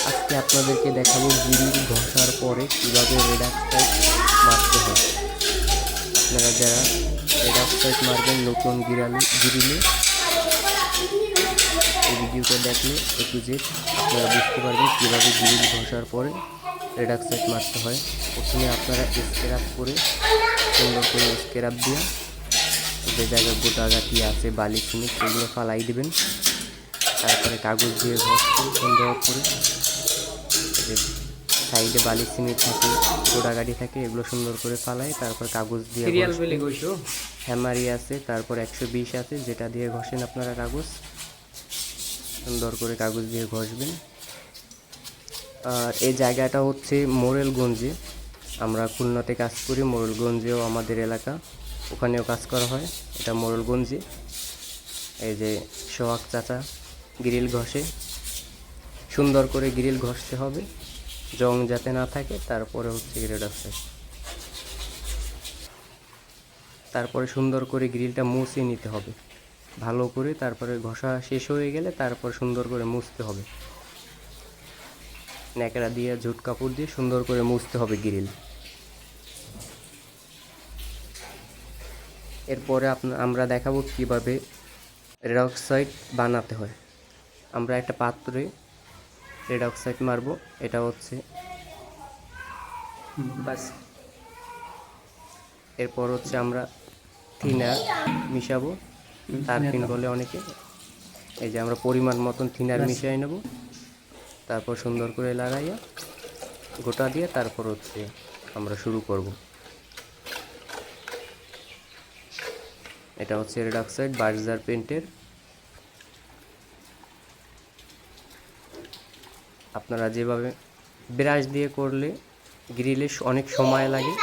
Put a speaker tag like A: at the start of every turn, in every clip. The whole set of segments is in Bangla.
A: আজকে আপনাদেরকে দেখাবো গ্রিল ঘষার পরে কীভাবে রেড অক্সাইড মারতে হয়। আপনারা যারা রেড অক্সাইড মারবেন নতুন গ্রিলে এই ভিডিওটা দেখলে একটু যে আপনারা বুঝতে পারবেন কীভাবে গ্রিল ঘষার পরে রেড অক্সাইড মারতে হয়। প্রথমে আপনারা স্ক্র্যাপ করে সুন্দর করে স্ক্র্যাপ দিয়ে যে জায়গায় গোটাগাটি আছে বালি সিমেন্ট সেগুলো ফালাই দেবেন। তারপরে কাগজ দিয়ে ঘষতে সুন্দর করে যে সাইডে বালি সিমেন্ট থাকে গোটাগাটি থাকে এগুলো সুন্দর করে ফালাই, তারপর কাগজ দিয়ে হ্যামারি আছে, তারপর 120 আছে যেটা দিয়ে ঘষেন আপনারা কাগজ সুন্দর করে কাগজ দিয়ে ঘষবেন। আর এই জায়গাটা হচ্ছে মোরেলগঞ্জে, আমরা খুলনাতে কাজ করি, মোরেলগঞ্জেও আমাদের এলাকা, ওখানেও কাজ করা হয়। এটা মোরেলগঞ্জে। এই যে সোহাগ চাচা গ্রিল ঘষে, সুন্দর করে গ্রিল ঘষতে হবে জং যাতে না থাকে। তারপরে হচ্ছে রেড অক্সাইড, তারপরে সুন্দর করে গ্রিলটা মুছে নিতে হবে ভালো করে। তারপরে ঘষা শেষ হয়ে গেলে তারপর সুন্দর করে মুছতে হবে, ন্যাকড়া দিয়ে ঝুট কাপড় দিয়ে সুন্দর করে মুছতে হবে গ্রিল। এরপরে আমরা দেখাবো কিভাবে রেড অক্সাইড বানাতে হয়। আমরা একটা পাত্রে রেড অক্সাইড মারবো, এটা হচ্ছে বাস। এরপর হচ্ছে আমরা থিনার মিশাবো, তারপিন বলে অনেকে। এই যে আমরা পরিমাণ মতন থিনার মিশিয়ে নেব, তারপর সুন্দর করে লাগাইয়া গোটা দিয়ে তারপর হচ্ছে আমরা শুরু করব। এটা হচ্ছে রেড অক্সাইড বার্জার পেন্টের। আপনারা যেভাবে ব্রাশ দিয়ে করলে গ্রিলে অনেক সময় লাগে,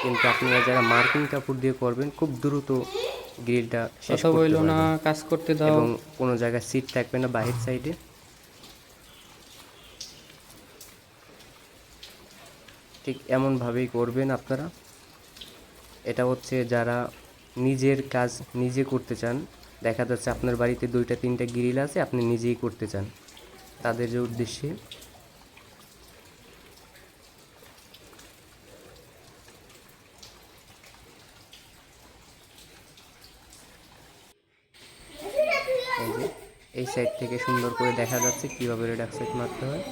A: কিন্তু আপনারা যারা মার্কিং কাপড় দিয়ে করবেন খুব দ্রুত গ্রিলটা শেষ করতে পারবেন
B: কাজ করতে দাও,
A: এবং কোনো জায়গায় সিট থাকবে না বাহির সাইডে। ঠিক এমনভাবেই করবেন আপনারা। এটা হচ্ছে যারা নিজের কাজ নিজে করতে চান, দেখা যাচ্ছে আপনার বাড়িতে 2-3টা গ্রিল আছে, আপনি নিজেই করতে চান, তাদের যে উদ্দেশ্যে এই যে এই সাইড থেকে সুন্দর করে দেখা যাচ্ছে কীভাবে রেড অক্সাইড মারতে হয়।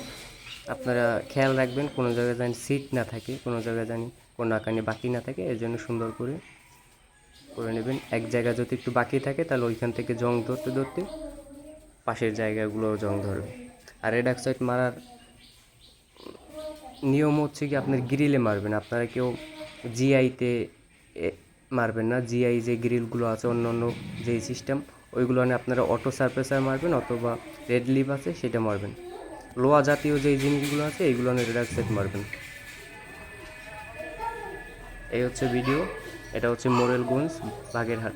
A: আপনারা খেয়াল রাখবেন কোনো জায়গায় জানি সিট না থাকে, কোনো জায়গায় জানি কোনো আকানি বাকি না থাকে, এর জন্য সুন্দর করে নেবেন। এক জায়গা যদি একটু বাকি থাকে তাহলে ওইখান থেকে জং ধরতে ধরতে পাশের জায়গাগুলোও জং ধরবে। আর রেড অক্সাইড মারার নিয়ম হচ্ছে কি আপনার গ্রিলে মারবেন, আপনারা কেউ জিআইতে মারবেন না। জিআই যে গ্রিলগুলো আছে অন্য অন্য যেই সিস্টেম ওইগুলো নিয়ে আপনারা অটো সারফেসার মারবেন অথবা রেড লিভ আছে সেটা মারবেন। লোহা জাতীয় যেই জিনিসগুলো আছে এইগুলো নিয়ে রেড অক্সাইড মারবেন। এই হচ্ছে ভিডিও। এটা হচ্ছে মোরেলগঞ্জ বাগেরহাট।